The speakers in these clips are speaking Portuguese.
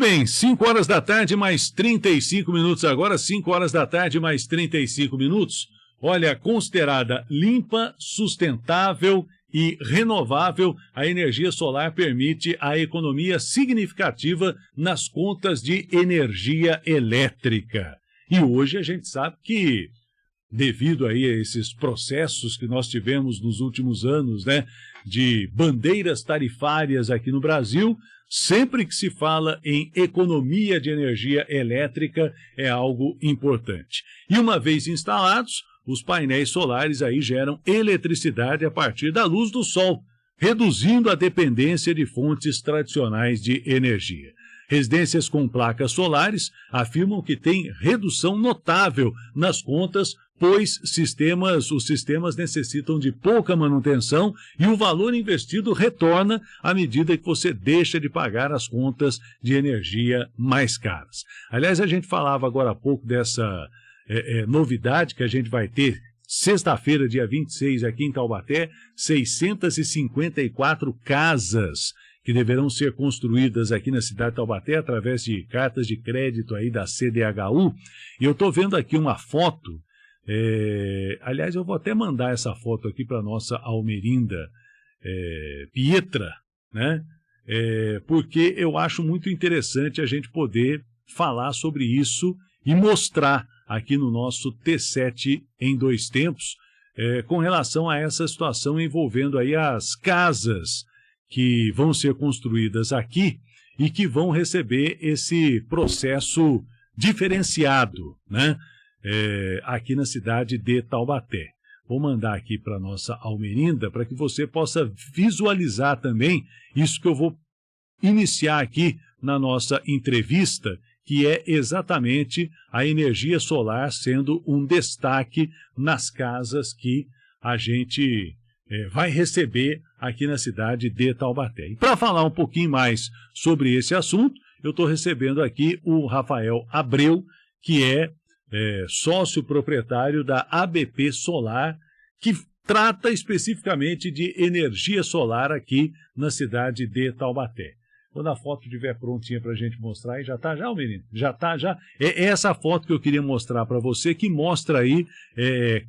bem, 5 horas da tarde, mais 35 minutos agora, 5 horas da tarde, mais 35 minutos. Olha, considerada limpa, sustentável e renovável, a energia solar permite a economia significativa nas contas de energia elétrica. E hoje a gente sabe que, devido aí a esses processos que nós tivemos nos últimos anos, né, de bandeiras tarifárias aqui no Brasil, sempre que se fala em economia de energia elétrica é algo importante. E uma vez instalados, os painéis solares aí geram eletricidade a partir da luz do sol, reduzindo a dependência de fontes tradicionais de energia. Residências com placas solares afirmam que tem redução notável nas contas, pois os sistemas necessitam de pouca manutenção e o valor investido retorna à medida que você deixa de pagar as contas de energia mais caras. Aliás, a gente falava agora há pouco dessa novidade que a gente vai ter sexta-feira, dia 26, aqui em Taubaté, 654 casas que deverão ser construídas aqui na cidade de Taubaté através de cartas de crédito aí da CDHU. E eu estou vendo aqui uma foto, aliás, eu vou até mandar essa foto aqui para a nossa Almerinda Pietra, né? Porque eu acho muito interessante a gente poder falar sobre isso e mostrar aqui no nosso T7 em 2 tempos, com relação a essa situação envolvendo aí as casas que vão ser construídas aqui e que vão receber esse processo diferenciado, né? Aqui na cidade de Taubaté. Vou mandar aqui para a nossa Almerinda para que você possa visualizar também isso que eu vou iniciar aqui na nossa entrevista, que é exatamente a energia solar sendo um destaque nas casas que a gente vai receber aqui na cidade de Taubaté. E para falar um pouquinho mais sobre esse assunto, eu estou recebendo aqui o Rafael Abreu, que é sócio proprietário da ABP Solar, que trata especificamente de energia solar aqui na cidade de Taubaté. Quando a foto estiver prontinha para a gente mostrar, e já está já, menino? Já está já? É essa foto que eu queria mostrar para você, que mostra aí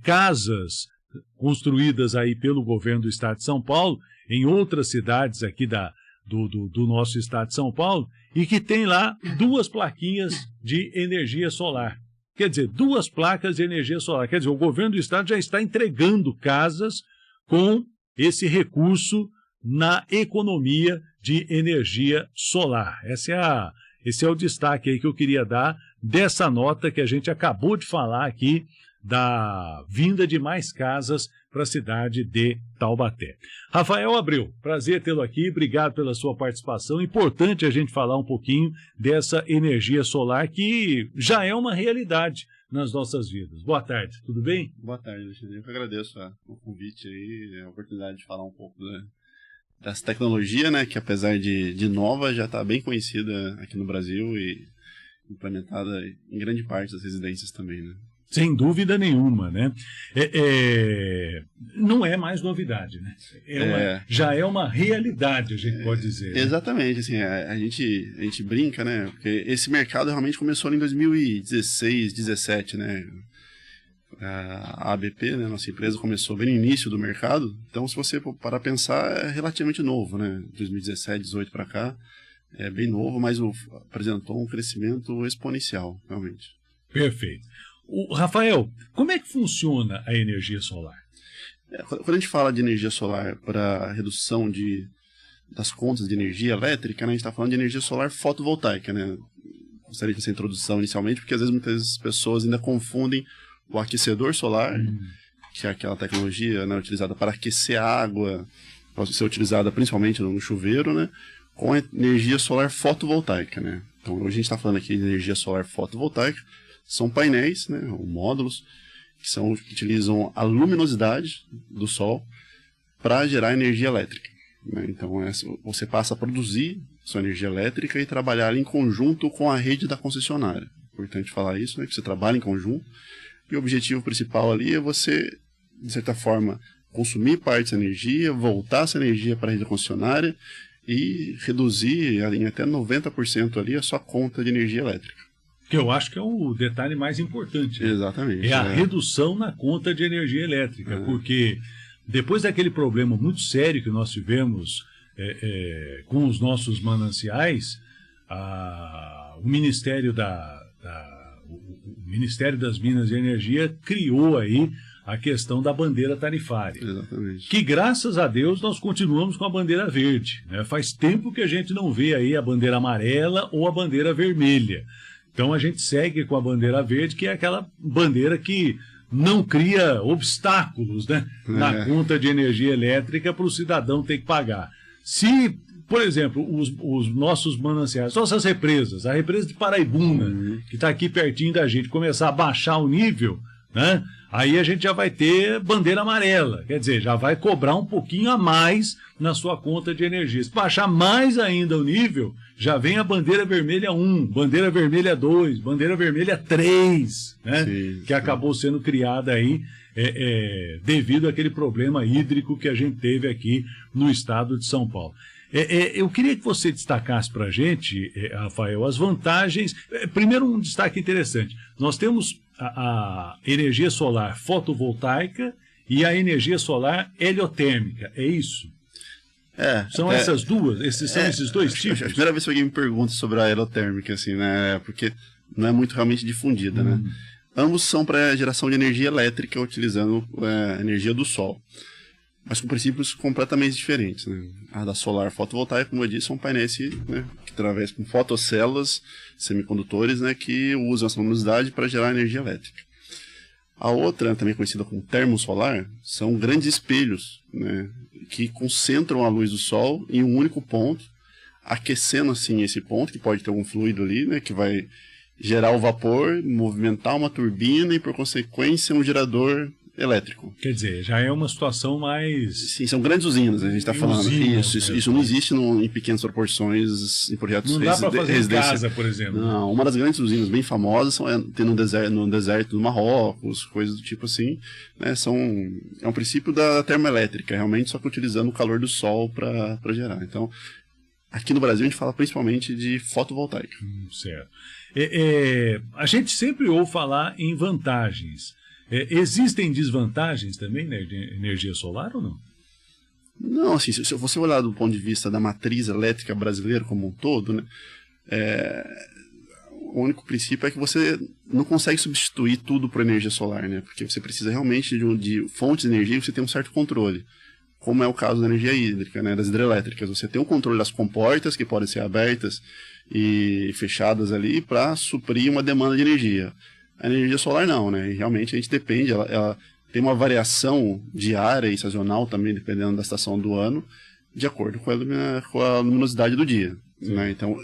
casas construídas aí pelo governo do estado de São Paulo, em outras cidades aqui do nosso estado de São Paulo, e que tem lá 2 plaquinhas de energia solar. Quer dizer, 2 placas de energia solar. Quer dizer, o governo do estado já está entregando casas com esse recurso na economia de energia solar. Esse é o destaque aí que eu queria dar dessa nota que a gente acabou de falar aqui, da vinda de mais casas para a cidade de Taubaté. Rafael Abreu, prazer tê-lo aqui, obrigado pela sua participação. Importante a gente falar um pouquinho dessa energia solar que já é uma realidade nas nossas vidas. Boa tarde, tudo bem? Boa tarde, Alexandre. Eu que agradeço o convite aí, a oportunidade de falar um pouco dessa tecnologia, né, que apesar de nova, já está bem conhecida aqui no Brasil e implementada em grande parte das residências também, né? Sem dúvida nenhuma, né? Não é mais novidade, né? Já é uma realidade, a gente pode dizer. Exatamente, assim, a gente brinca, né? Porque esse mercado realmente começou em 2016, 2017, né? A ABP, né, nossa empresa, começou bem no início do mercado, então se você parar a pensar, é relativamente novo, né? 2017, 2018 para cá, é bem novo, mas apresentou um crescimento exponencial, realmente. Perfeito. Rafael, como é que funciona a energia solar? Quando a gente fala de energia solar para redução das contas de energia elétrica, né, a gente está falando de energia solar fotovoltaica, né? Gostaria de fazer essa introdução inicialmente, porque às vezes muitas pessoas ainda confundem o aquecedor solar, que é aquela tecnologia, né, utilizada para aquecer a água, pode ser utilizada principalmente no chuveiro, né, com a energia solar fotovoltaica, né? Então, hoje a gente está falando aqui de energia solar fotovoltaica. São painéis, né, ou módulos, que utilizam a luminosidade do sol para gerar energia elétrica, né? Então, você passa a produzir sua energia elétrica e trabalhar em conjunto com a rede da concessionária. Importante falar isso, né, que você trabalha em conjunto. E o objetivo principal ali é você, de certa forma, consumir parte dessa energia, voltar essa energia para a rede concessionária e reduzir em até 90% ali a sua conta de energia elétrica. Que eu acho que é o detalhe mais importante. Né? Exatamente. É a redução na conta de energia elétrica, porque depois daquele problema muito sério que nós tivemos com os nossos mananciais, o Ministério o Ministério das Minas e Energia criou aí a questão da bandeira tarifária. Exatamente. Que, graças a Deus, nós continuamos com a bandeira verde. Né? Faz tempo que a gente não vê aí a bandeira amarela ou a bandeira vermelha. Então a gente segue com a bandeira verde, que é aquela bandeira que não cria obstáculos, né, na conta de energia elétrica para o cidadão ter que pagar. Se, por exemplo, os nossos mananciais, nossas represas, a represa de Paraibuna, que está aqui pertinho da gente, começar a baixar o nível, né, aí a gente já vai ter bandeira amarela, quer dizer, já vai cobrar um pouquinho a mais na sua conta de energia. Se baixar mais ainda o nível, já vem a bandeira vermelha 1, bandeira vermelha 2, bandeira vermelha 3, né? Sim, que acabou sendo criada aí devido àquele problema hídrico que a gente teve aqui no estado de São Paulo. Eu queria que você destacasse para a gente, Rafael, as vantagens. Primeiro, um destaque interessante. Nós temos a energia solar fotovoltaica e a energia solar heliotérmica, é isso? São essas duas? Esses dois tipos? A primeira vez que alguém me pergunta sobre a heliotérmica, assim, né? Porque não é muito realmente difundida, né? Ambos são para geração de energia elétrica utilizando a energia do sol, mas com princípios completamente diferentes, né? A da solar fotovoltaica, como eu disse, são painéis, né, que através com fotocélulas, semicondutores, né, que usam essa luminosidade para gerar energia elétrica. A outra, também conhecida como termosolar, são grandes espelhos, né, que concentram a luz do sol em um único ponto, aquecendo assim esse ponto, que pode ter algum fluido ali, né, que vai gerar o vapor, movimentar uma turbina e, por consequência, um gerador elétrico. Quer dizer, já é uma situação mais... Sim, são grandes usinas, a gente está falando. Isso não existe em pequenas proporções em projetos residenciais. Não dá para fazer em casa, por exemplo. Não, uma das grandes usinas bem famosas tem no deserto do Marrocos, coisas do tipo assim. Né, é um princípio da termoelétrica, realmente, só que utilizando o calor do sol para gerar. Então, aqui no Brasil a gente fala principalmente de fotovoltaica. Certo. A gente sempre ouve falar em vantagens. Existem desvantagens também, né, de energia solar ou não? Não, assim, se você olhar do ponto de vista da matriz elétrica brasileira como um todo, né, o único princípio é que você não consegue substituir tudo por energia solar, né, porque você precisa realmente de fontes de energia que você tem um certo controle, como é o caso da energia hídrica, né, das hidrelétricas. Você tem o controle das comportas, que podem ser abertas e fechadas ali para suprir uma demanda de energia. A energia solar não, né? E realmente a gente depende, ela tem uma variação diária e sazonal também, dependendo da estação do ano, de acordo com a luminosidade do dia. Né? Então,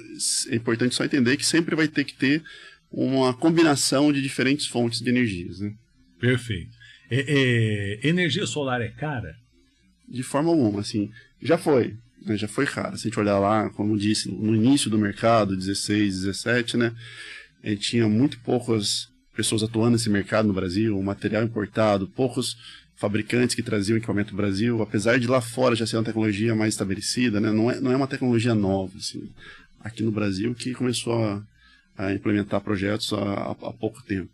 é importante só entender que sempre vai ter que ter uma combinação de diferentes fontes de energias. Né? Perfeito. Energia solar é cara? De forma alguma, assim, já foi. Né? Já foi cara. Se a gente olhar lá, como disse, no início do mercado, 16, 17, né? A gente tinha muito poucas pessoas atuando nesse mercado no Brasil, material importado, poucos fabricantes que traziam equipamento do Brasil, apesar de lá fora já ser uma tecnologia mais estabelecida, né? Não é uma tecnologia nova, assim, aqui no Brasil que começou a implementar projetos há pouco tempo.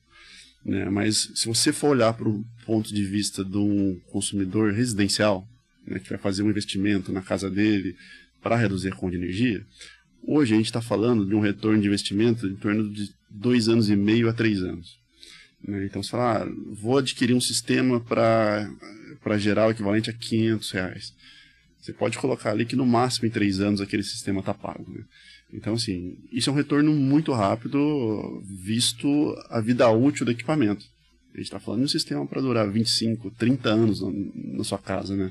Né? Mas se você for olhar para o ponto de vista de um consumidor residencial, né, que vai fazer um investimento na casa dele para reduzir a conta de energia, hoje a gente está falando de um retorno de investimento em torno de 2,5 anos a 3 anos. Né? Então, você fala, vou adquirir um sistema para gerar o equivalente a R$500. Você pode colocar ali que no máximo em 3 anos aquele sistema está pago. Né? Então, assim, isso é um retorno muito rápido, visto a vida útil do equipamento. A gente está falando de um sistema para durar 25, 30 anos na sua casa. Né?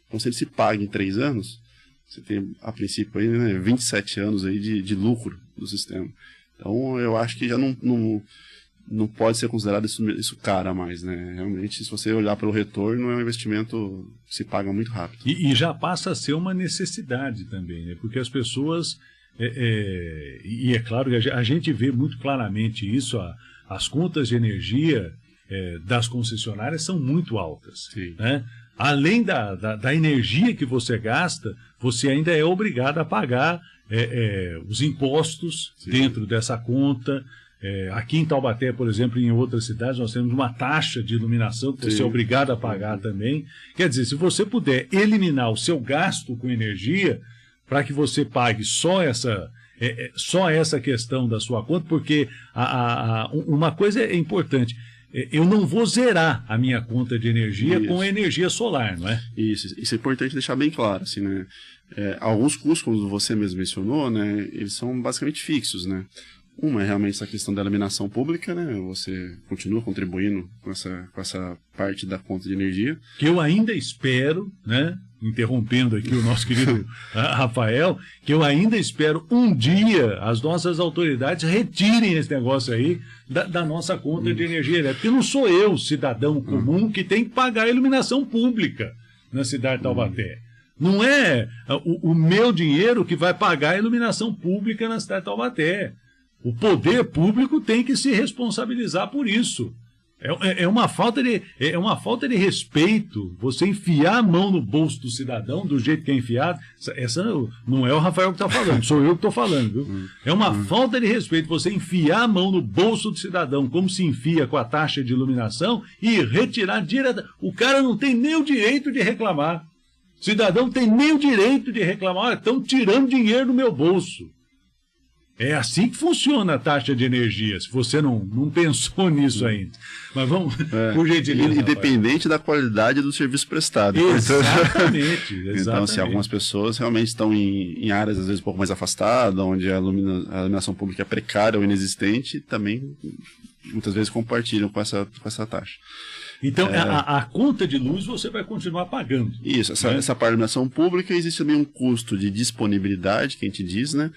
Então, se ele se paga em 3 anos, você tem, a princípio, aí, né, 27 anos aí de lucro do sistema. Então, eu acho que já não pode ser considerado isso caro mais, né? Realmente, se você olhar pelo retorno, é um investimento que se paga muito rápido. E já passa a ser uma necessidade também, né? Porque as pessoas... e é claro que a gente vê muito claramente isso, as contas de energia das concessionárias são muito altas. Né? além da energia que você gasta, você ainda é obrigado a pagar os impostos dentro dessa conta. Aqui em Taubaté, por exemplo, e em outras cidades, nós temos uma taxa de iluminação que você é obrigado a pagar também. Quer dizer, se você puder eliminar o seu gasto com energia, para que você pague só essa questão da sua conta, porque uma coisa é importante, eu não vou zerar a minha conta de energia com energia solar, não é? Isso é importante deixar bem claro, assim, né? Alguns custos, como você mesmo mencionou, né, eles são basicamente fixos, né? Uma é realmente essa questão da iluminação pública, né? Você continua contribuindo com essa parte da conta de energia. Que eu ainda espero, né? Interrompendo aqui o nosso querido Rafael, que eu ainda espero um dia as nossas autoridades retirem esse negócio aí da nossa conta de energia elétrica. Porque não sou eu, cidadão comum, que tem que pagar a iluminação pública na cidade de Taubaté. Não é o meu dinheiro que vai pagar a iluminação pública na cidade de Taubaté. O poder público tem que se responsabilizar por isso. É uma falta de respeito você enfiar a mão no bolso do cidadão do jeito que é enfiado. Essa não é o Rafael que está falando, sou eu que estou falando, viu? É uma falta de respeito você enfiar a mão no bolso do cidadão, como se enfia com a taxa de iluminação, e retirar direto. O cara não tem nem o direito de reclamar. O cidadão não tem nem o direito de reclamar. Olha, estão tirando dinheiro do meu bolso. É assim que funciona a taxa de energia, se você não pensou nisso ainda. Mas vamos, por gentileza. Independente da qualidade do serviço prestado. Exatamente. Então, se algumas pessoas realmente estão em áreas, às vezes, um pouco mais afastadas, onde a iluminação pública é precária ou inexistente, também, muitas vezes, compartilham com essa taxa. Então, a conta de luz você vai continuar pagando. Isso, essa parte da iluminação pública, existe também um custo de disponibilidade, que a gente diz, né?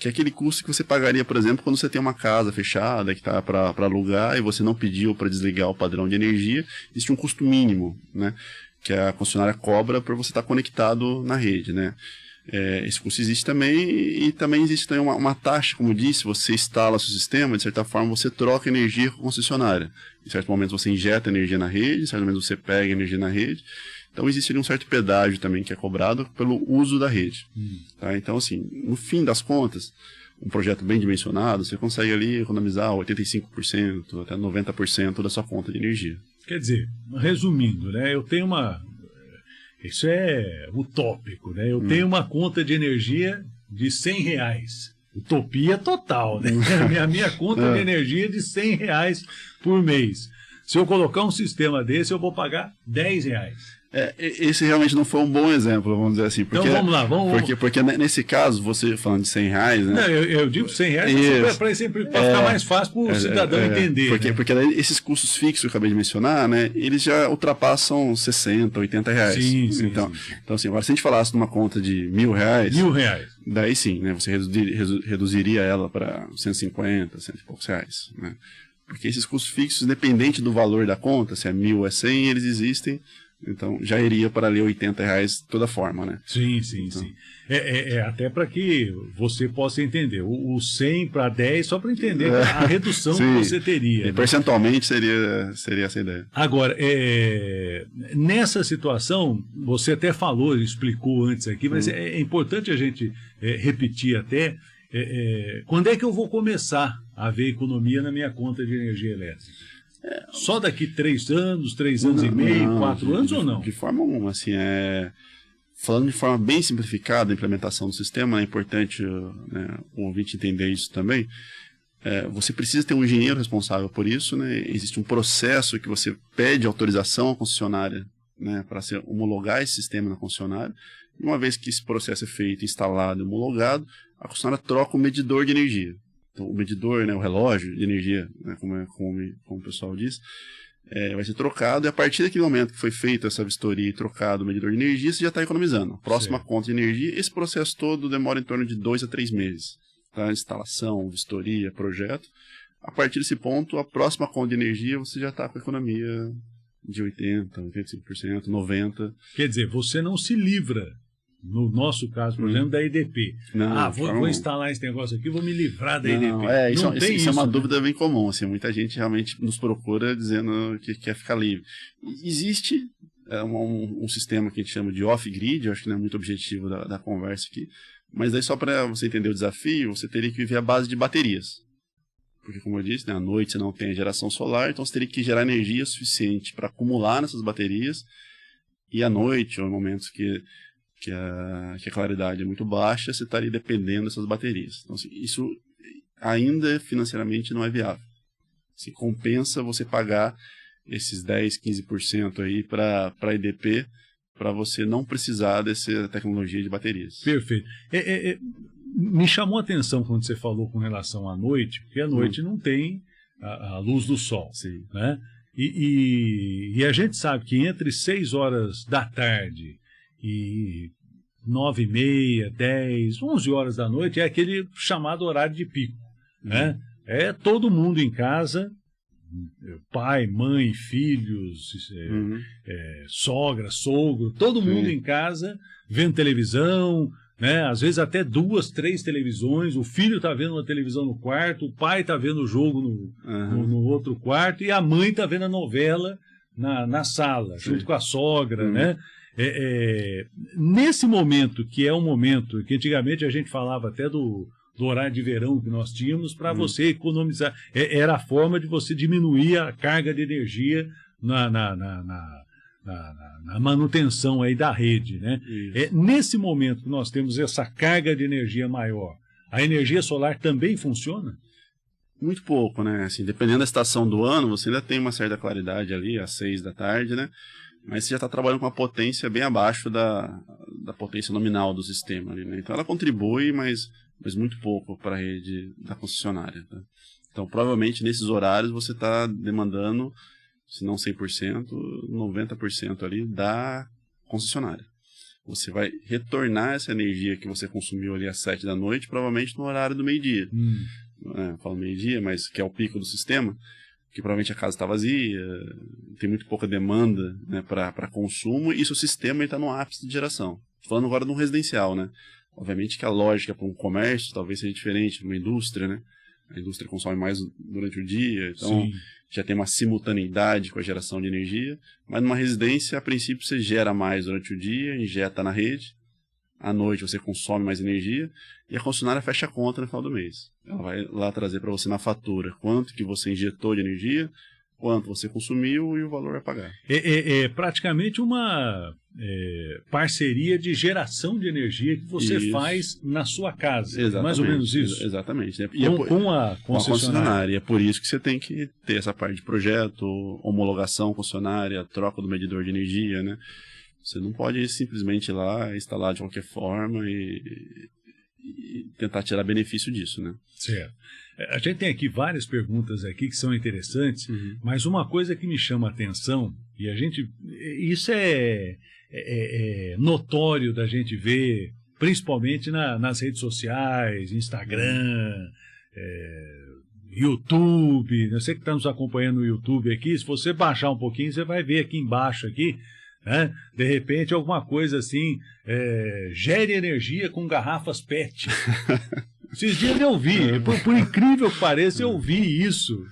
Que é aquele custo que você pagaria, por exemplo, quando você tem uma casa fechada que está para alugar e você não pediu para desligar o padrão de energia, existe um custo mínimo, né, que a concessionária cobra para você estar conectado na rede, né. Esse custo existe também, e também existe também uma taxa, como eu disse, você instala seu sistema, de certa forma você troca energia com a concessionária. Em certo momento você injeta energia na rede, em certo momento você pega energia na rede. Então existe ali um certo pedágio também que é cobrado pelo uso da rede. Tá? Então, assim, no fim das contas, um projeto bem dimensionado, você consegue ali economizar 85%, até 90% da sua conta de energia. Quer dizer, resumindo, né, eu tenho isso é utópico, né? Eu tenho uma conta de energia de R$100. Utopia total, né? A minha conta de energia é de R$100 por mês. Se eu colocar um sistema desse, eu vou pagar R$10. Esse realmente não foi um bom exemplo, vamos dizer assim. Porque, então vamos lá, porque nesse caso, você falando de R$100, né? Não, eu digo R$100 para ficar mais fácil para o cidadão entender. Porque esses custos fixos que eu acabei de mencionar, né? Eles já ultrapassam R$60, R$80. Sim. Então, assim, agora se a gente falasse de uma conta de R$1.000, daí sim, né? Você reduziria ela para 150, 100 e poucos reais, né? Porque esses custos fixos, independente do valor da conta, se é 1.000 ou é 100, eles existem. Então, já iria para ali R$80 de toda forma, né? Sim. Até para que você possa entender. O 100 para 10, só para entender a redução que você teria. E percentualmente seria essa ideia. Agora, nessa situação, você até falou, explicou antes aqui, mas é importante a gente repetir até, quando é que eu vou começar a ver economia na minha conta de energia elétrica? Só daqui 3 anos, 3 anos e meio, 4 anos ou não? De forma alguma, assim, falando de forma bem simplificada a implementação do sistema, é importante, né, o ouvinte entender isso também. Você precisa ter um engenheiro responsável por isso, né? Existe um processo que você pede autorização à concessionária, né, para homologar esse sistema na concessionária. E uma vez que esse processo é feito, instalado e homologado, a concessionária troca o medidor de energia. Então, o medidor, né, o relógio de energia, né, como o pessoal diz, vai ser trocado, e a partir daquele momento que foi feita essa vistoria e trocado o medidor de energia, você já está economizando. A próxima conta de energia, esse processo todo demora em torno de 2 a 3 meses. Tá? Instalação, vistoria, projeto. A partir desse ponto, a próxima conta de energia, você já está com economia de 80%, 85%, 90%. Quer dizer, você não se livra, no nosso caso, por exemplo, da EDP. Não, vou instalar esse negócio aqui, vou me livrar da EDP. Isso é uma dúvida bem comum. Assim, muita gente realmente nos procura dizendo que quer ficar livre. Existe é um sistema que a gente chama de off-grid, eu acho que não é muito objetivo da conversa aqui, mas daí só para você entender o desafio, você teria que viver à base de baterias. Porque, como eu disse, né, à noite você não tem a geração solar, então você teria que gerar energia suficiente para acumular nessas baterias, e à noite, ou em momentos que a claridade é muito baixa, você estaria dependendo dessas baterias. Então, assim, isso ainda financeiramente não é viável. Se compensa você pagar esses 10%, 15% aí para a EDP, para você não precisar dessa tecnologia de baterias. Perfeito. Me chamou a atenção quando você falou com relação à noite, porque à noite não tem a luz do sol. Sim. Né? E a gente sabe que entre 6 horas da tarde e 9h30, 10, 11 horas da noite é aquele chamado horário de pico. Né? É todo mundo em casa, pai, mãe, filhos, sogra, sogro, todo mundo em casa, vendo televisão, né? Às vezes até 2, 3 televisões, o filho está vendo uma televisão no quarto, o pai está vendo o jogo no outro quarto e a mãe está vendo a novela na sala, junto com a sogra, né? Nesse momento, que é um momento que antigamente a gente falava até do horário de verão que nós tínhamos, para você economizar, era a forma de você diminuir a carga de energia na manutenção aí da rede, né? Nesse momento que nós temos essa carga de energia maior, a energia solar também funciona? Muito pouco, né? Assim, dependendo da estação do ano, você ainda tem uma certa claridade ali, às 6 da tarde, né? Mas você já está trabalhando com uma potência bem abaixo da potência nominal do sistema ali, né? Então ela contribui, mas muito pouco para a rede da concessionária, tá? Então provavelmente nesses horários você está demandando, se não 100%, 90% ali da concessionária. Você vai retornar essa energia que você consumiu ali às 7 da noite, provavelmente no horário do meio-dia. Falo meio-dia, mas que é o pico do sistema, que provavelmente a casa está vazia, tem muito pouca demanda, né, para consumo, e seu sistema está no ápice de geração. Falando agora de um residencial, né? Obviamente que a lógica para um comércio talvez seja diferente, uma indústria, né? A indústria consome mais durante o dia, então Sim. Já tem uma simultaneidade com a geração de energia, mas numa residência, a princípio, você gera mais durante o dia, injeta na rede, à noite você consome mais energia, e a concessionária fecha a conta no final do mês. Ela vai lá trazer para você na fatura quanto que você injetou de energia, quanto você consumiu e o valor a pagar. É praticamente uma parceria de geração de energia que você faz na sua casa. Exatamente, Mais ou menos isso? Exatamente. Né? Com a concessionária. E é por isso que você tem que ter essa parte de projeto, homologação concessionária, troca do medidor de energia, né? Você não pode simplesmente ir lá, instalar de qualquer forma e tentar tirar benefício disso, né? Certo. A gente tem aqui várias perguntas aqui que são interessantes, mas uma coisa que me chama a atenção, e isso é notório da gente ver, principalmente nas redes sociais, Instagram, YouTube, você que está nos acompanhando no YouTube aqui, se você baixar um pouquinho, você vai ver aqui embaixo aqui, né? De repente alguma coisa assim, gere energia com garrafas PET. Esses dias eu vi, por incrível que pareça, eu vi isso,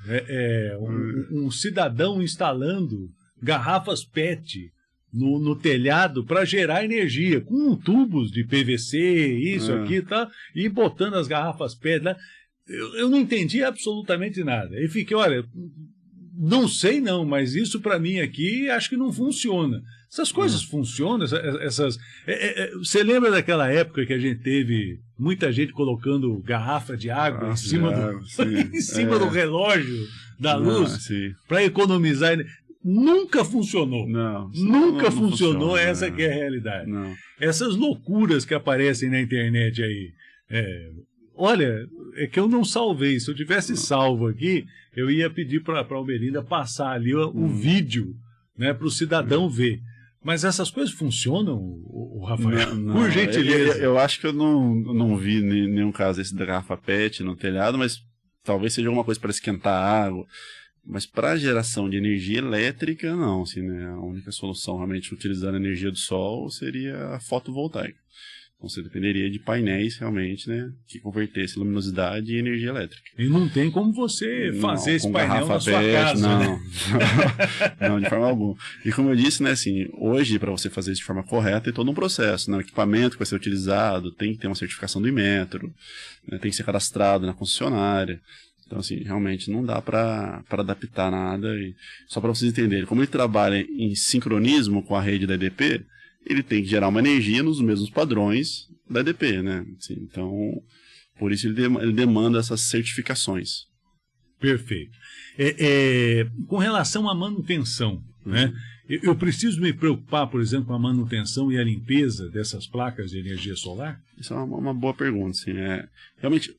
um cidadão instalando garrafas PET no telhado para gerar energia, com tubos de PVC, isso aqui, tá, e botando as garrafas PET lá. Eu não entendi absolutamente nada. E fiquei, olha, não sei não, mas isso para mim aqui acho que não funciona. Essas coisas funcionam? Você lembra daquela época que a gente teve muita gente colocando garrafa de água em cima do relógio da luz para economizar? Nunca funcionou. Nunca funcionou, funciona, essa que é a realidade. Não. Essas loucuras que aparecem na internet aí. Olha, é que eu não salvei. Se eu tivesse salvo aqui, eu ia pedir para a Almelinda passar ali o vídeo, né, para o cidadão ver. Mas essas coisas funcionam, Rafael? Não, por gentileza. Eu acho que eu não vi nenhum caso desse da garrafa PET no telhado, mas talvez seja alguma coisa para esquentar água. Mas para geração de energia elétrica, não. Assim, né? A única solução realmente utilizando a energia do sol seria a fotovoltaica. Então você dependeria de painéis realmente, né, que convertessem luminosidade em energia elétrica. E não tem como você fazer esse painel na sua PET, casa, não, né? não, de forma alguma. E como eu disse, né, assim, hoje, para você fazer isso de forma correta, tem todo um processo, né? O equipamento que vai ser utilizado tem que ter uma certificação do Inmetro, né, tem que ser cadastrado na concessionária. Então, assim, realmente não dá para adaptar nada. E só para vocês entenderem, como ele trabalha em sincronismo com a rede da EDP, ele tem que gerar uma energia nos mesmos padrões da EDP, né? Assim, então, por isso ele demanda essas certificações. Perfeito. Com relação à manutenção, né? Eu preciso me preocupar, por exemplo, com a manutenção e a limpeza dessas placas de energia solar? Isso é uma boa pergunta, assim, realmente,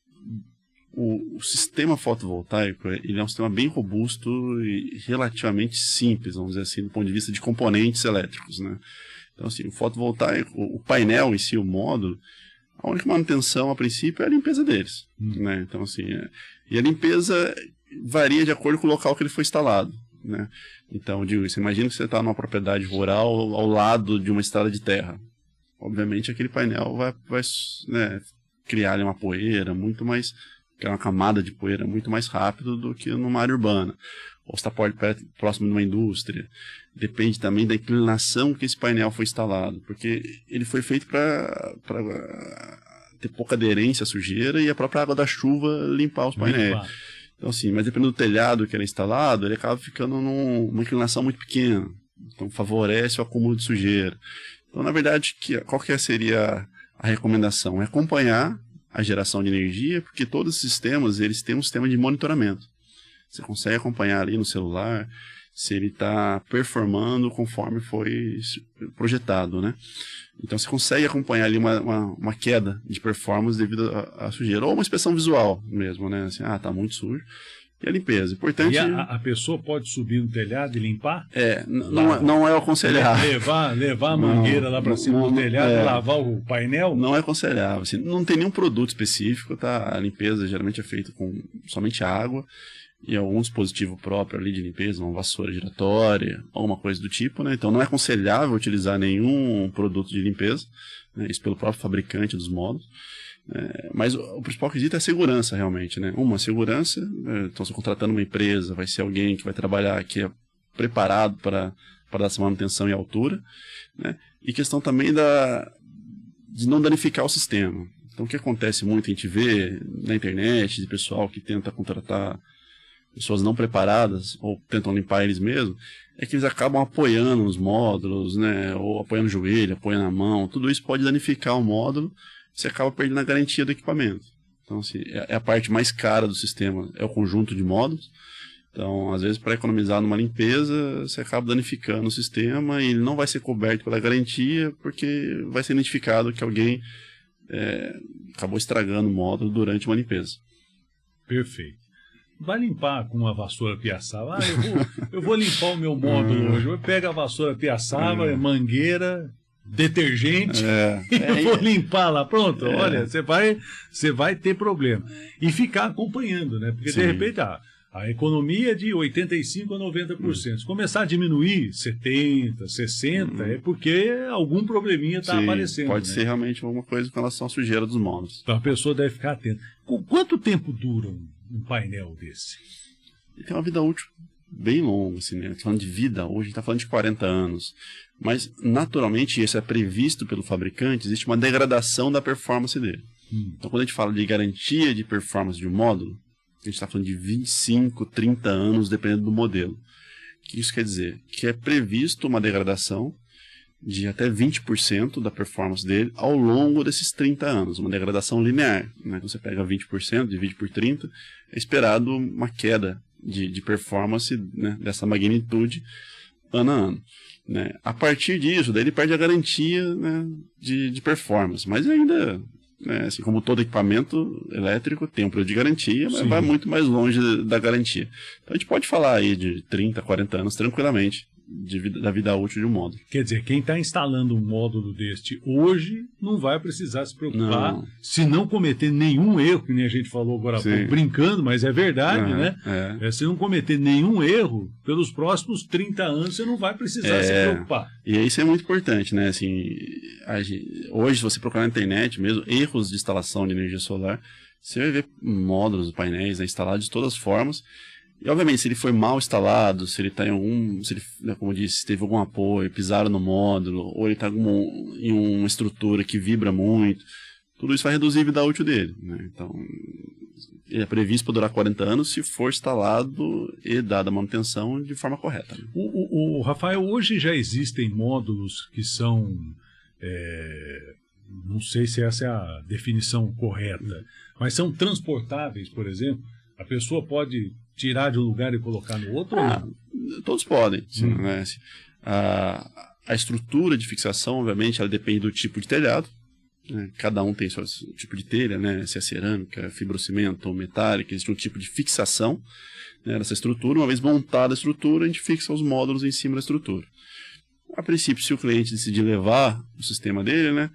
o sistema fotovoltaico, ele é um sistema bem robusto e relativamente simples, vamos dizer assim, do ponto de vista de componentes elétricos, né? Então, assim, o fotovoltaico, o painel em si, o módulo, a única manutenção, a princípio, é a limpeza deles, né? Então, assim, e a limpeza varia de acordo com o local que ele foi instalado, né? Então, você imagina que você está numa propriedade rural ao lado de uma estrada de terra. Obviamente, aquele painel vai né, criar ali uma poeira muito mais, uma camada de poeira muito mais rápido do que numa área urbana. Ou está próximo de uma indústria. Depende também da inclinação que esse painel foi instalado, porque ele foi feito para ter pouca aderência à sujeira e a própria água da chuva limpar os painéis. Então, assim, mas dependendo do telhado que era instalado, ele acaba ficando numa inclinação muito pequena. Então, favorece o acúmulo de sujeira. Então, na verdade, qual que seria a recomendação? É acompanhar a geração de energia, porque todos os sistemas, eles têm um sistema de monitoramento. Você consegue acompanhar ali no celular se ele está performando conforme foi projetado, né? Então você consegue acompanhar ali uma queda de performance devido à sujeira, ou uma inspeção visual mesmo, né? Assim, tá muito sujo. E a limpeza. Importante... E a pessoa pode subir no telhado e limpar? Não é aconselhável. Levar a mangueira lá para cima do telhado e lavar o painel? Não é aconselhável. Assim, não tem nenhum produto específico, tá? A limpeza geralmente é feita com somente água e algum dispositivo próprio ali de limpeza, uma vassoura giratória, alguma coisa do tipo, né? Então não é aconselhável utilizar nenhum produto de limpeza, né? Isso pelo próprio fabricante dos módulos. Mas o principal quesito é a segurança, realmente, né? Segurança, então se contratando uma empresa, vai ser alguém que vai trabalhar, que é preparado para dar essa manutenção em altura, né? E questão também de não danificar o sistema. Então o que acontece muito, a gente vê na internet, de pessoal que tenta contratar pessoas não preparadas, ou tentam limpar eles mesmos, é que eles acabam apoiando os módulos, né? Ou apoiando o joelho, apoiando a mão, tudo isso pode danificar o módulo, você acaba perdendo a garantia do equipamento. Então, assim, é a parte mais cara do sistema, é o conjunto de módulos. Então, às vezes, para economizar numa limpeza, você acaba danificando o sistema e ele não vai ser coberto pela garantia, porque vai ser identificado que alguém acabou estragando o módulo durante uma limpeza. Perfeito. Vai limpar com uma vassoura piaçava. Eu vou limpar o meu módulo hoje. Eu pego a vassoura piaçava, mangueira, detergente, e vou limpar lá. Pronto, olha, você vai ter problema. E ficar acompanhando, né? Porque, de repente, a economia é de 85% a 90%. Se começar a diminuir 70%, 60%, é porque algum probleminha está aparecendo. Pode ser realmente alguma coisa com relação à sujeira dos módulos. Então a pessoa deve ficar atenta. Quanto tempo dura um painel desse? Ele tem uma vida útil bem longa, assim, né? Falando de vida, hoje a gente está falando de 40 anos. Mas, naturalmente, isso é previsto pelo fabricante, existe uma degradação da performance dele. Então, quando a gente fala de garantia de performance de um módulo, a gente está falando de 25, 30 anos, dependendo do modelo. O que isso quer dizer? Que é previsto uma degradação de até 20% da performance dele ao longo desses 30 anos, uma degradação linear, né? Então, você pega 20%, divide por 30%, é esperado uma queda de performance, né, dessa magnitude ano a ano. Né? A partir disso, daí ele perde a garantia, né, de performance, mas ainda, né, assim como todo equipamento elétrico tem um período de garantia, mas vai muito mais longe da garantia. Então a gente pode falar aí de 30, 40 anos tranquilamente da vida útil de um módulo. Quer dizer, quem está instalando um módulo deste hoje não vai precisar se preocupar se não cometer nenhum erro, que nem a gente falou agora há pouco, brincando, mas é verdade, né? Se não cometer nenhum erro, pelos próximos 30 anos você não vai precisar se preocupar. E isso é muito importante, né? Assim, hoje, se você procurar na internet mesmo, erros de instalação de energia solar, você vai ver módulos, painéis, né, instalados de todas as formas. E, obviamente, se ele foi mal instalado, se ele está em algum, se ele, como eu disse, teve algum apoio, pisaram no módulo, ou ele está em uma estrutura que vibra muito, tudo isso vai reduzir a vida útil dele, né? Então, ele é previsto para durar 40 anos se for instalado e dada a manutenção de forma correta. Né? O Rafael, hoje já existem módulos que são, não sei se essa é a definição correta, mas são transportáveis, por exemplo. A pessoa pode tirar de um lugar e colocar no outro? Ou não? Todos podem. Sim, né? A estrutura de fixação, obviamente, ela depende do tipo de telhado. Né? Cada um tem seu tipo de telha, né? Se é cerâmica, fibrocimento ou metálica, existe um tipo de fixação, né, dessa estrutura. Uma vez montada a estrutura, a gente fixa os módulos em cima da estrutura. A princípio, se o cliente decidir levar o sistema dele, né,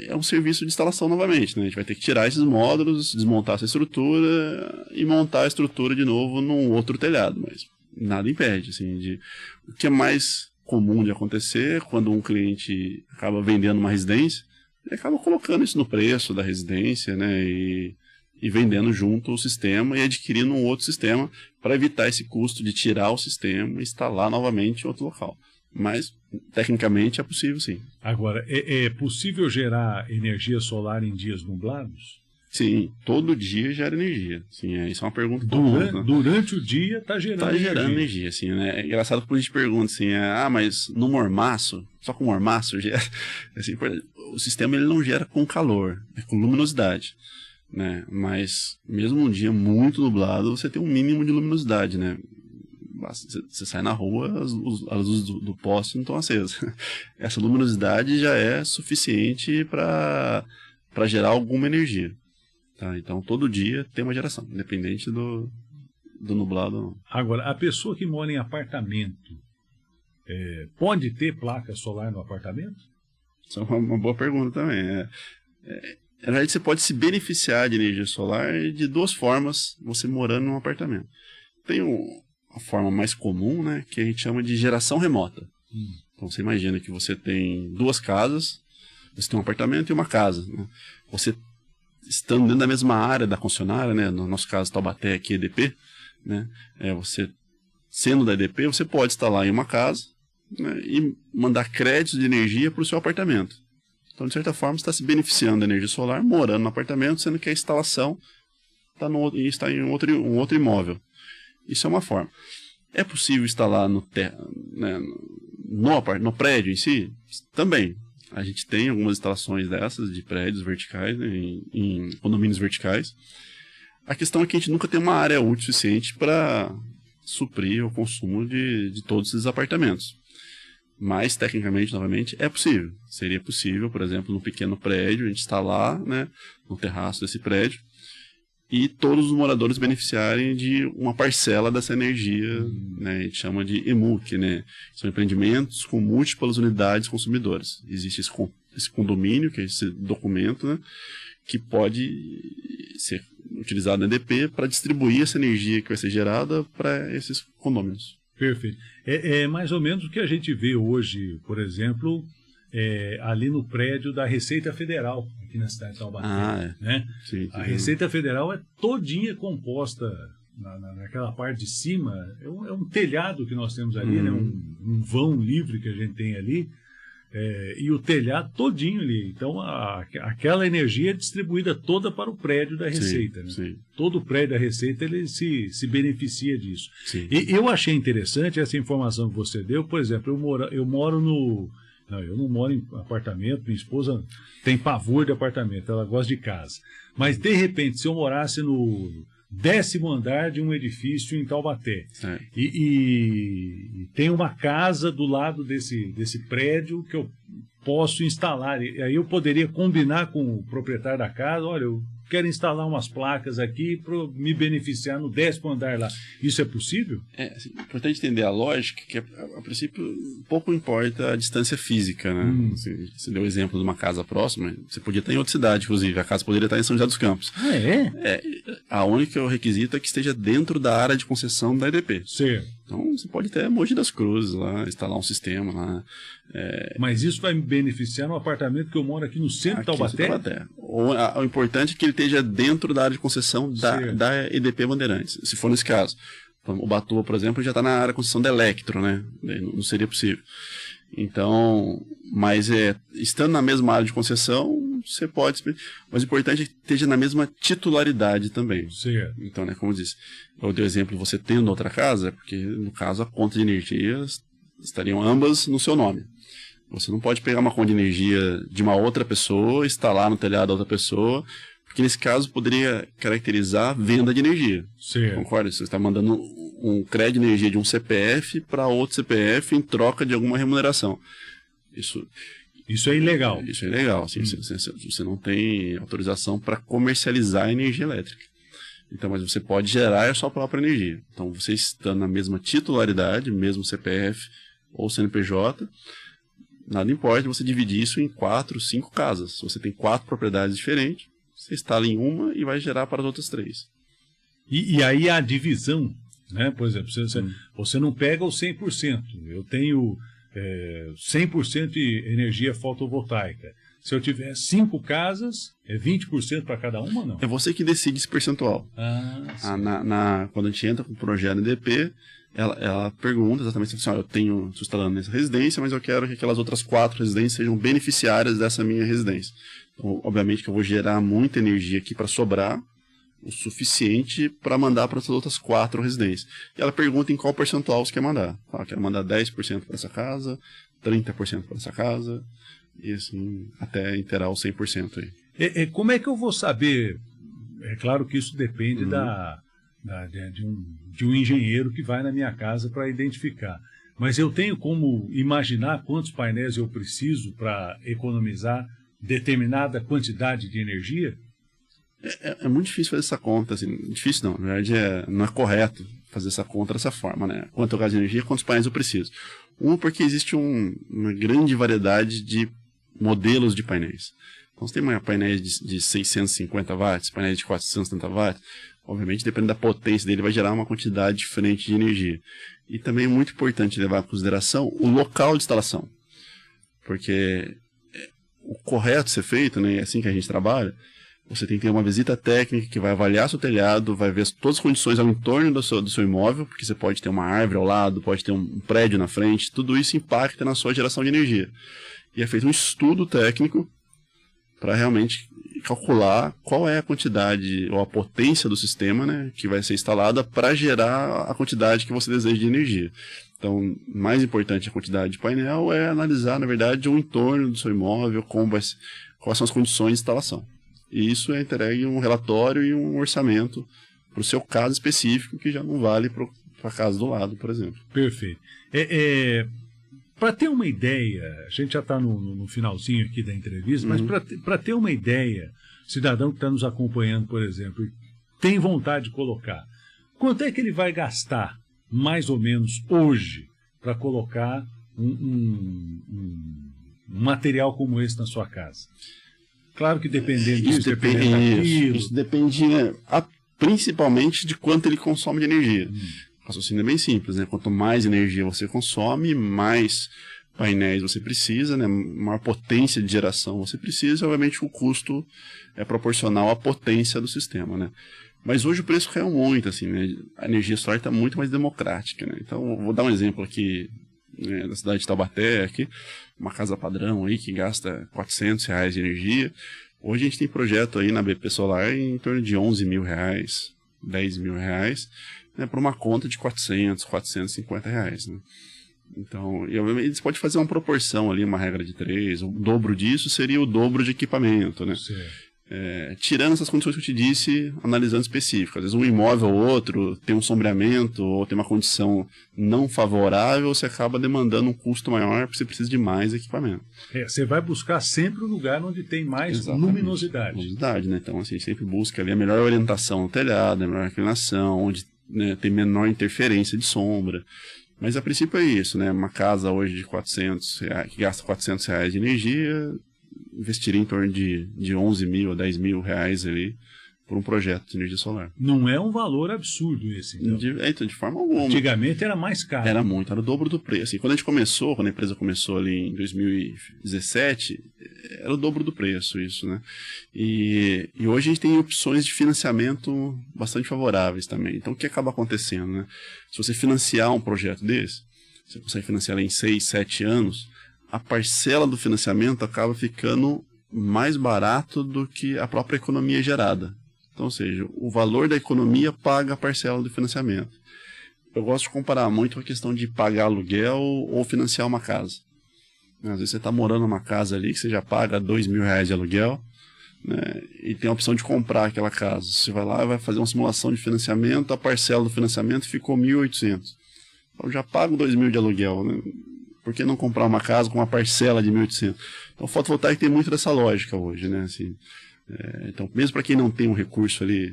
é um serviço de instalação novamente, né? A gente vai ter que tirar esses módulos, desmontar essa estrutura e montar a estrutura de novo num outro telhado, mas nada impede, assim, o que é mais comum de acontecer quando um cliente acaba vendendo uma residência, ele acaba colocando isso no preço da residência, né, e vendendo junto o sistema e adquirindo um outro sistema para evitar esse custo de tirar o sistema e instalar novamente em outro local. Mas, tecnicamente, é possível, sim. Agora, é possível gerar energia solar em dias nublados? Sim, todo dia gera energia. Sim, isso é uma pergunta durante o dia está gerando energia. Está gerando energia, assim, né? É engraçado quando a gente pergunta assim, mas no mormaço, só com mormaço gera... Assim, o sistema ele não gera com calor, é com luminosidade, né? Mas, mesmo um dia muito nublado, você tem um mínimo de luminosidade, né? Você sai na rua, as luzes do poste não estão acesas. Essa luminosidade já é suficiente para gerar alguma energia. Tá? Então, todo dia tem uma geração, independente do nublado ou não. Agora, a pessoa que mora em apartamento, pode ter placa solar no apartamento? Isso é uma boa pergunta também. Na verdade, você pode se beneficiar de energia solar de duas formas, você morando num apartamento. Tem a forma mais comum, né, que a gente chama de geração remota. Então, você imagina que você tem duas casas, você tem um apartamento e uma casa. Né? Você, estando dentro da mesma área da concessionária, né, no nosso caso, Taubaté, aqui, EDP, né, você, sendo da EDP, você pode instalar em uma casa, né, e mandar créditos de energia para o seu apartamento. Então, de certa forma, você está se beneficiando da energia solar morando no apartamento, sendo que a instalação está em um outro imóvel. Isso é uma forma. É possível instalar no prédio em si? Também. A gente tem algumas instalações dessas de prédios verticais, né, em condomínios verticais. A questão é que a gente nunca tem uma área útil suficiente para suprir o consumo de todos esses apartamentos. Mas, tecnicamente, novamente, é possível. Seria possível, por exemplo, num pequeno prédio, a gente instalar, né, no terraço desse prédio, e todos os moradores beneficiarem de uma parcela dessa energia, né, a gente chama de EMUC, né, são empreendimentos com múltiplas unidades consumidoras. Existe esse condomínio, que é esse documento, né, que pode ser utilizado na EDP para distribuir essa energia que vai ser gerada para esses condôminos. Perfeito. É mais ou menos o que a gente vê hoje, por exemplo, ali no prédio da Receita Federal, aqui na cidade de Taubaté. Né? Sim, a Receita Federal é todinha composta, naquela parte de cima, é um telhado que nós temos ali, né? um vão livre que a gente tem ali, e o telhado todinho ali. Então, aquela energia é distribuída toda para o prédio da Receita. Sim, né? Sim. Todo o prédio da Receita ele se beneficia disso. Sim. E eu achei interessante essa informação que você deu. Por exemplo, eu moro no... Não, eu não moro em apartamento, minha esposa tem pavor de apartamento, ela gosta de casa. Mas, de repente, se eu morasse no 10º andar de um edifício em Taubaté, e tem uma casa do lado desse prédio que eu posso instalar, e aí eu poderia combinar com o proprietário da casa, olha, eu quero instalar umas placas aqui para me beneficiar no 10º andar lá. Isso é possível? Assim, é importante entender a lógica, que a princípio pouco importa a distância física, né? Você deu o exemplo de uma casa próxima, você podia estar em outra cidade, inclusive, a casa poderia estar em São José dos Campos. A única requisito é que esteja dentro da área de concessão da EDP. Certo. Então, você pode até Mogi das Cruzes lá, instalar um sistema lá. Mas isso vai me beneficiar no apartamento que eu moro aqui no centro de Taubaté? O importante é que ele esteja dentro da área de concessão da EDP Bandeirantes. Se for nesse caso. O Batuba, por exemplo, já está na área de concessão da Electro, né? Não seria possível. Então, mas estando na mesma área de concessão, você pode... Mas o importante é que esteja na mesma titularidade também. Certo. Então, né, como eu disse, eu dei o exemplo de você tendo outra casa, porque, no caso, a conta de energia estariam ambas no seu nome. Você não pode pegar uma conta de energia de uma outra pessoa, instalar no telhado da outra pessoa, porque nesse caso poderia caracterizar venda de energia. Certo. Concorda? Você está mandando um crédito de energia de um CPF para outro CPF em troca de alguma remuneração. Isso é ilegal. Isso é ilegal. Assim, você não tem autorização para comercializar energia elétrica. Então, mas você pode gerar a sua própria energia. Então, você estando na mesma titularidade, mesmo CPF ou CNPJ, nada importa você dividir isso em 4, 5 casas. Se você tem 4 propriedades diferentes, você instala em uma e vai gerar para as outras 3. E aí a divisão, né? Por exemplo, você não pega o 100%. Eu tenho 100% de energia fotovoltaica. Se eu tiver 5 casas, é 20% para cada uma ou não? É você que decide esse percentual. Quando a gente entra com o projeto EDP, ela pergunta exatamente assim, eu estou instalando nessa residência, mas eu quero que aquelas outras 4 residências sejam beneficiárias dessa minha residência. Então, obviamente que eu vou gerar muita energia aqui para sobrar o suficiente para mandar para essas outras 4 residências. E ela pergunta em qual percentual você quer mandar. Quero mandar 10% para essa casa, 30% para essa casa, e assim, até inteirar os 100% aí. Como é que eu vou saber? É claro que isso depende de um engenheiro que vai na minha casa para identificar. Mas eu tenho como imaginar quantos painéis eu preciso para economizar determinada quantidade de energia? É muito difícil fazer essa conta, assim, difícil não, na verdade não é correto fazer essa conta dessa forma, né? Quanto eu gasto de energia, quantos painéis eu preciso. Porque existe uma grande variedade de modelos de painéis. Então, você tem painéis de 650 watts, painéis de 470 watts, obviamente, dependendo da potência dele, vai gerar uma quantidade diferente de energia. E também é muito importante levar em consideração o local de instalação, porque o correto ser feito, né, é assim que a gente trabalha, você tem que ter uma visita técnica que vai avaliar seu telhado, vai ver todas as condições ao entorno do seu imóvel, porque você pode ter uma árvore ao lado, pode ter um prédio na frente, tudo isso impacta na sua geração de energia. E é feito um estudo técnico para realmente calcular qual é a quantidade ou a potência do sistema, né, que vai ser instalada para gerar a quantidade que você deseja de energia. Então, mais importante a quantidade de painel é analisar, na verdade, o entorno do seu imóvel, quais são as condições de instalação. E isso é entregue um relatório e um orçamento para o seu caso específico, que já não vale para a casa do lado, por exemplo. Perfeito. Para ter uma ideia, a gente já está no finalzinho aqui da entrevista, mas para ter uma ideia, cidadão que está nos acompanhando, por exemplo, e tem vontade de colocar, quanto é que ele vai gastar, mais ou menos, hoje, para colocar um material como esse na sua casa? Claro que dependendo disso, dependendo daquilo. Isso depende, né, principalmente de quanto ele consome de energia. O raciocínio é bem simples, né? Quanto mais energia você consome, mais painéis você precisa, né? Maior potência de geração você precisa, e obviamente o custo é proporcional à potência do sistema, né? Mas hoje o preço caiu muito, assim, né? A energia solar está muito mais democrática, né? Então, vou dar um exemplo aqui, né, da cidade de Taubaté, aqui, uma casa padrão aí que gasta R$400 de energia. Hoje a gente tem projeto aí na BP Solar em torno de R$11.000, R$10.000, né, por uma conta de R$400, R$450, né? Então, e obviamente você pode fazer uma proporção ali, uma regra de 3, o dobro disso seria o dobro de equipamento, né? tirando essas condições que eu te disse, analisando específico. Às vezes um imóvel ou outro tem um sombreamento ou tem uma condição não favorável, você acaba demandando um custo maior porque você precisa de mais equipamento. Você vai buscar sempre o lugar onde tem mais luminosidade. Luminosidade, né? Então, assim, a gente sempre busca ali a melhor orientação no telhado, a melhor inclinação, onde, né, tem menor interferência de sombra. Mas a princípio é isso, né? Uma casa hoje de R$400, que gasta R$400 de energia, investiria em torno de 11 mil a 10 mil reais ali por um projeto de energia solar. Não é um valor absurdo esse, então. De forma alguma. Antigamente era mais caro. Era o dobro do preço. Assim, quando a empresa começou ali em 2017, era o dobro do preço isso, né? E hoje a gente tem opções de financiamento bastante favoráveis também. Então o que acaba acontecendo, né? Se você financiar um projeto desse, você consegue financiar em 6, 7 anos, a parcela do financiamento acaba ficando mais barato do que a própria economia gerada. Então, ou seja, o valor da economia paga a parcela do financiamento. Eu gosto de comparar muito a questão de pagar aluguel ou financiar uma casa. Às vezes você está morando numa casa ali que você já paga R$2.000 de aluguel, né, e tem a opção de comprar aquela casa. Você vai lá e vai fazer uma simulação de financiamento, a parcela do financiamento ficou R$1.800. Então já pago R$2.000 de aluguel, né? Por que não comprar uma casa com uma parcela de R$1.800? Então, o fotovoltaico tem muito dessa lógica hoje, né? Assim, então, mesmo para quem não tem um recurso ali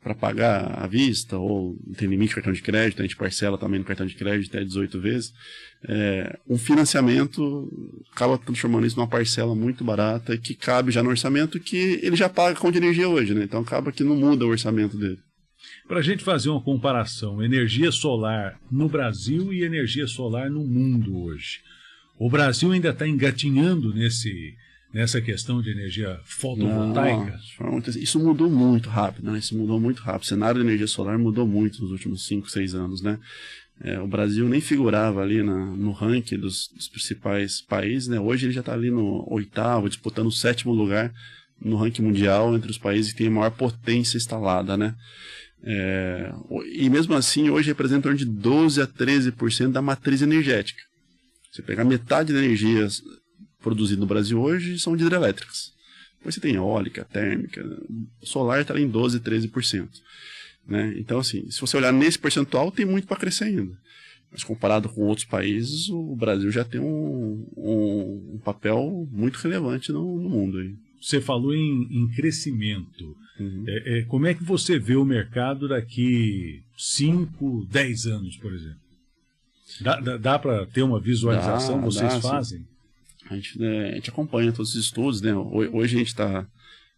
para pagar à vista, ou não tem limite de cartão de crédito, a gente parcela também no cartão de crédito até 18 vezes, um financiamento acaba transformando isso numa parcela muito barata, que cabe já no orçamento, que ele já paga com de energia hoje, né? Então, acaba que não muda o orçamento dele. Para a gente fazer uma comparação, energia solar no Brasil e energia solar no mundo hoje. O Brasil ainda está engatinhando nessa questão de energia fotovoltaica? Não, isso mudou muito rápido, né? Isso mudou muito rápido. O cenário da energia solar mudou muito nos últimos 5, 6 anos, né? O Brasil nem figurava ali no ranking dos principais países, né? Hoje ele já está ali no 8º, disputando o 7º lugar no ranking mundial entre os países que têm a maior potência instalada, né? E mesmo assim, hoje representa em torno de 12 a 13% da matriz energética. Você pegar metade da energia produzida no Brasil hoje são de hidrelétricas. Depois você tem eólica, térmica, solar está em 12, 13%. Né? Então, assim, se você olhar nesse percentual, tem muito para crescer ainda. Mas comparado com outros países, o Brasil já tem um papel muito relevante no mundo aí. Você falou em crescimento. Uhum. Como é que você vê o mercado daqui 5, 10 anos, por exemplo? Dá para ter uma visualização? Vocês fazem? Sim. A gente acompanha todos os estudos, né? Hoje a gente está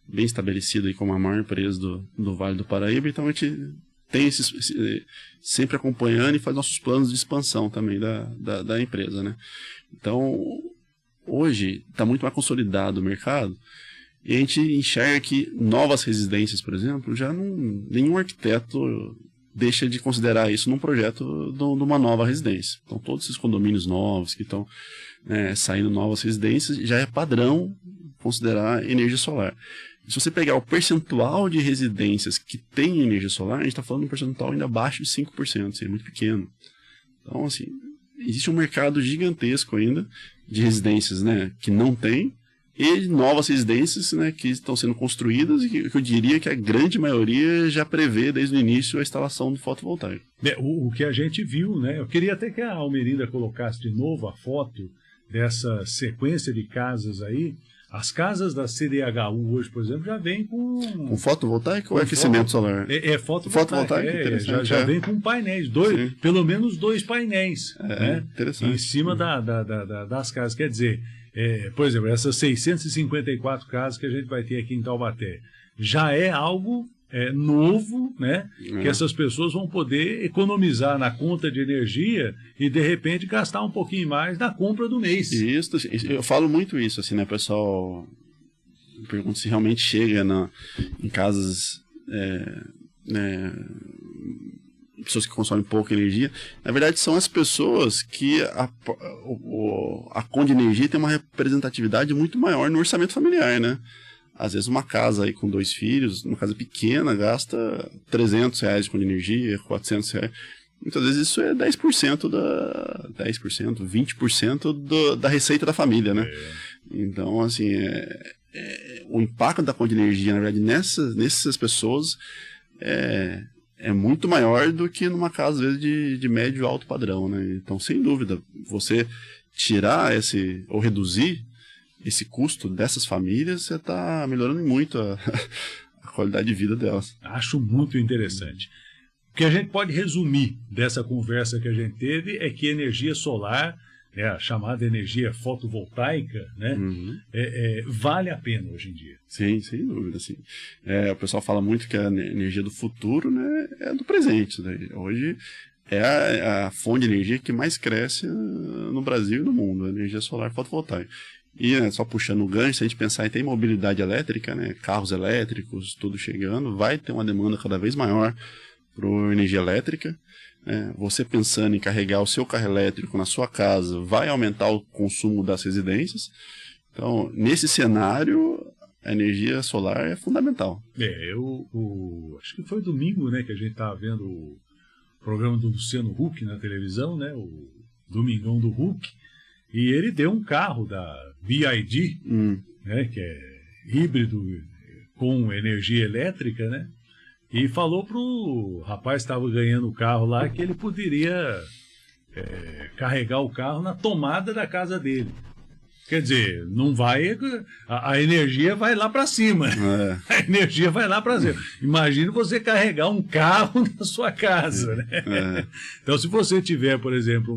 bem estabelecido aí como a maior empresa do Vale do Paraíba, então a gente tem sempre acompanhando e faz nossos planos de expansão também da empresa, né? Então, hoje está muito mais consolidado o mercado. E a gente enxerga que novas residências, por exemplo, nenhum arquiteto deixa de considerar isso num projeto de uma nova residência. Então, todos esses condomínios novos que estão saindo novas residências, já é padrão considerar energia solar. E se você pegar o percentual de residências que tem energia solar, a gente está falando de um percentual ainda abaixo de 5%, assim, é muito pequeno. Então, assim, existe um mercado gigantesco ainda de residências, né, que não tem, e novas residências, né, que estão sendo construídas e que eu diria que a grande maioria já prevê desde o início a instalação do fotovoltaico. O que a gente viu, né? Eu queria até que a Almerinda colocasse de novo a foto dessa sequência de casas aí. As casas da CDHU hoje, por exemplo, já vem com fotovoltaico ou aquecimento solar? Fotovoltaico, já vem com painéis, pelo menos 2 painéis, né? Interessante. Em cima das casas. Quer dizer, por exemplo, essas 654 casas que a gente vai ter aqui em Taubaté, já é algo novo, né? Que essas pessoas vão poder economizar na conta de energia e, de repente, gastar um pouquinho mais na compra do mês. Isso, eu falo muito isso, assim, né, pessoal? Pergunto se realmente chega em casas, pessoas que consomem pouca energia. Na verdade, são as pessoas que a conta de energia tem uma representatividade muito maior no orçamento familiar, né? Às vezes uma casa aí com 2 filhos, uma casa pequena, gasta R$300 de conta de energia, R$400. Muitas vezes isso é 10%, 20% da receita da família, né? Então, assim, o impacto da conta de energia, na verdade, nessas pessoas é muito maior do que numa casa, às vezes, de médio e alto padrão, né? Então, sem dúvida, você tirar ou reduzir esse custo dessas famílias, você está melhorando muito a qualidade de vida delas. Acho muito interessante. O que a gente pode resumir dessa conversa que a gente teve é que energia solar, a chamada energia fotovoltaica, né, vale a pena hoje em dia. Sim, sem dúvida. Sim. O pessoal fala muito que a energia do futuro, né, é do presente. Né? Hoje é a fonte de energia que mais cresce no Brasil e no mundo, a energia solar fotovoltaica. E só puxando o gancho, se a gente pensar em ter mobilidade elétrica, né, carros elétricos, tudo chegando, vai ter uma demanda cada vez maior para energia elétrica. Você pensando em carregar o seu carro elétrico na sua casa, vai aumentar o consumo das residências. Então, nesse cenário, a energia solar é fundamental. Acho que foi domingo, né, que a gente estava vendo o programa do Luciano Huck na televisão, né, o Domingão do Huck, e ele deu um carro da BYD, né, que é híbrido com energia elétrica, né? E falou pro rapaz que estava ganhando o carro lá que ele poderia carregar o carro na tomada da casa dele. Quer dizer, não vai... A energia vai lá para cima. A energia vai lá para cima. Imagina você carregar um carro na sua casa, né? Então, se você tiver, por exemplo,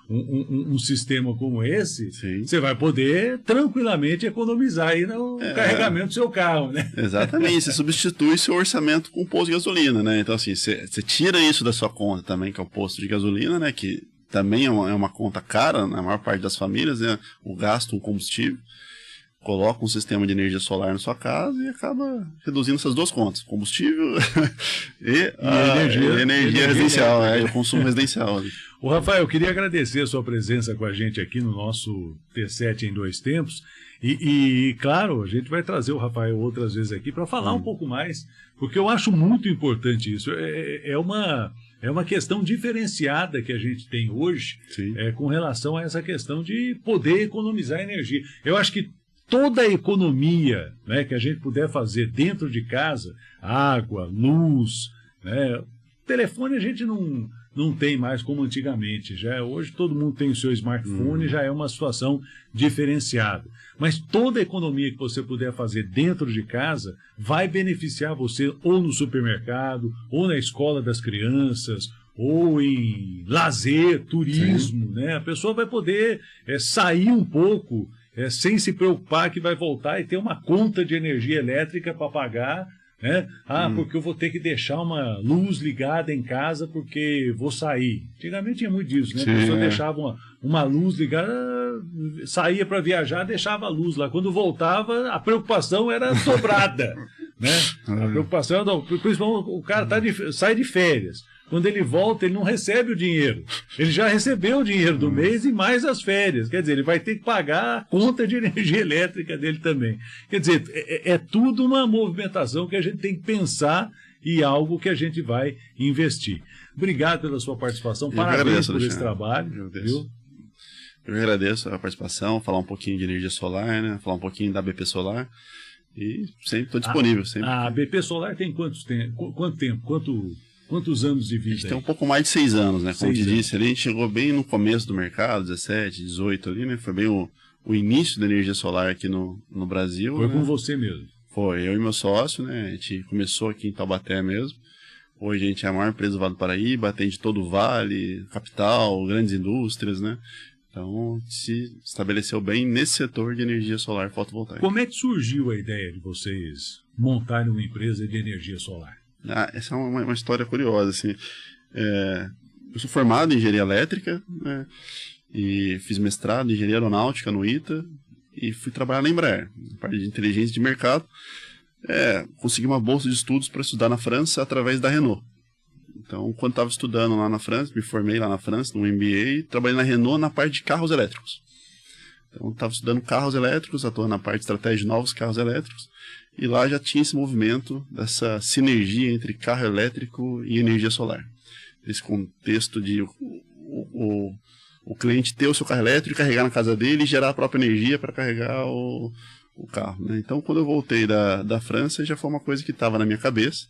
um sistema como esse, sim, você vai poder tranquilamente economizar aí no carregamento do seu carro, né? Exatamente, você substitui seu orçamento com o posto de gasolina, né? Então, assim, você tira isso da sua conta também, que é o posto de gasolina, né? Que também é uma conta cara na maior parte das famílias, né? O gasto com combustível. Coloca um sistema de energia solar na sua casa e acaba reduzindo essas duas contas, combustível e energia residencial, o consumo residencial. O Rafael, eu queria agradecer a sua presença com a gente aqui no nosso T7 em 2 tempos. E claro, a gente vai trazer o Rafael outras vezes aqui para falar um pouco mais, porque eu acho muito importante isso. É uma questão diferenciada que a gente tem hoje com relação a essa questão de poder economizar energia. Eu acho que toda a economia, né, que a gente puder fazer dentro de casa, água, luz, né, telefone a gente não tem mais como antigamente. Hoje todo mundo tem o seu smartphone, já é uma situação diferenciada. Mas toda a economia que você puder fazer dentro de casa vai beneficiar você ou no supermercado, ou na escola das crianças, ou em lazer, turismo, né? A pessoa vai poder sair um pouco sem se preocupar que vai voltar e ter uma conta de energia elétrica para pagar, né? Porque eu vou ter que deixar uma luz ligada em casa porque vou sair. Antigamente tinha muito disso, né? A pessoa deixava uma luz ligada, saía para viajar, deixava a luz lá. Quando voltava, a preocupação era dobrada, né? A preocupação era, principalmente, o cara sai de férias. Quando ele volta, ele não recebe o dinheiro. Ele já recebeu o dinheiro do mês e mais as férias. Quer dizer, ele vai ter que pagar a conta de energia elétrica dele também. Quer dizer, é tudo uma movimentação que a gente tem que pensar e algo que a gente vai investir. Obrigado pela sua participação. Parabéns por esse trabalho. Eu agradeço a participação, falar um pouquinho de energia solar, né? Falar um pouquinho da BP Solar. E sempre estou disponível. A BP Solar tem quanto tempo? Quantos anos de vida? A gente tem um pouco mais de 6 anos, né? Como te disse, ali, a gente chegou bem no começo do mercado, 17, 18 ali, né? Foi bem o início da energia solar aqui no Brasil. Foi com você mesmo? Foi, eu e meu sócio, né? A gente começou aqui em Taubaté mesmo. Hoje a gente é a maior empresa do Vale do Paraíba, atende todo o Vale, capital, grandes indústrias, né? Então, se estabeleceu bem nesse setor de energia solar fotovoltaica. Como é que surgiu a ideia de vocês montarem uma empresa de energia solar? Essa é uma história curiosa, assim. Eu sou formado em engenharia elétrica, né, e fiz mestrado em engenharia aeronáutica no ITA e fui trabalhar na Embraer, na parte de inteligência de mercado. Consegui uma bolsa de estudos para estudar na França através da Renault. Então, quando estava estudando lá na França, me formei lá na França, no MBA, e trabalhei na Renault na parte de carros elétricos. Então, estava estudando carros elétricos, atuando na parte de estratégia de novos carros elétricos. E lá já tinha esse movimento dessa sinergia entre carro elétrico e energia solar. Esse contexto de o cliente ter o seu carro elétrico, carregar na casa dele e gerar a própria energia para carregar o o carro, né? Então, quando eu voltei da França, já foi uma coisa que estava na minha cabeça.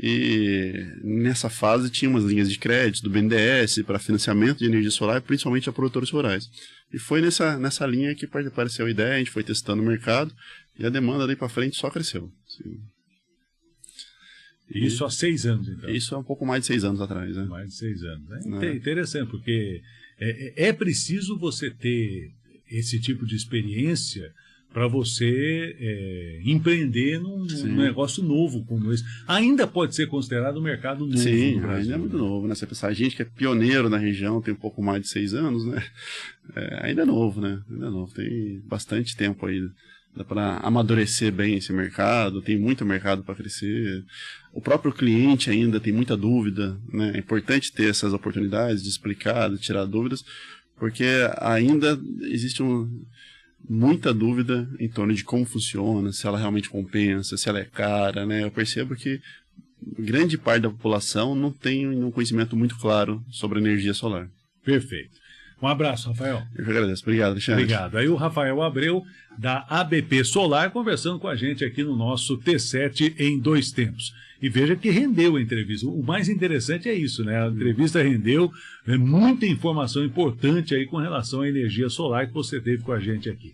E nessa fase tinha umas linhas de crédito do BNDES para financiamento de energia solar, principalmente a produtores rurais. E foi nessa linha que apareceu a ideia, a gente foi testando o mercado e a demanda daí para frente só cresceu. Assim. Isso há 6 anos, então? Isso há um pouco mais de 6 anos atrás. Né? Mais de 6 anos. É interessante, porque é preciso você ter esse tipo de experiência para você empreender num negócio novo como esse. Ainda pode ser considerado um mercado novo. Sim, ainda é muito novo, né? Você pensar, a gente que é pioneiro na região, tem um pouco mais de 6 anos, né? Ainda é novo, né? Ainda é novo, tem bastante tempo aí. Dá para amadurecer bem esse mercado, tem muito mercado para crescer. O próprio cliente ainda tem muita dúvida, né? É importante ter essas oportunidades de explicar, de tirar dúvidas, porque ainda existe muita dúvida em torno de como funciona, se ela realmente compensa, se ela é cara, né? Eu percebo que grande parte da população não tem um conhecimento muito claro sobre energia solar. Perfeito. Um abraço, Rafael. Eu que agradeço. Obrigado, Alexandre. Obrigado. Aí o Rafael Abreu, da ABP Solar, conversando com a gente aqui no nosso T7 em 2 tempos. E veja que rendeu a entrevista. O mais interessante é isso, né? A entrevista rendeu muita informação importante aí com relação à energia solar que você teve com a gente aqui.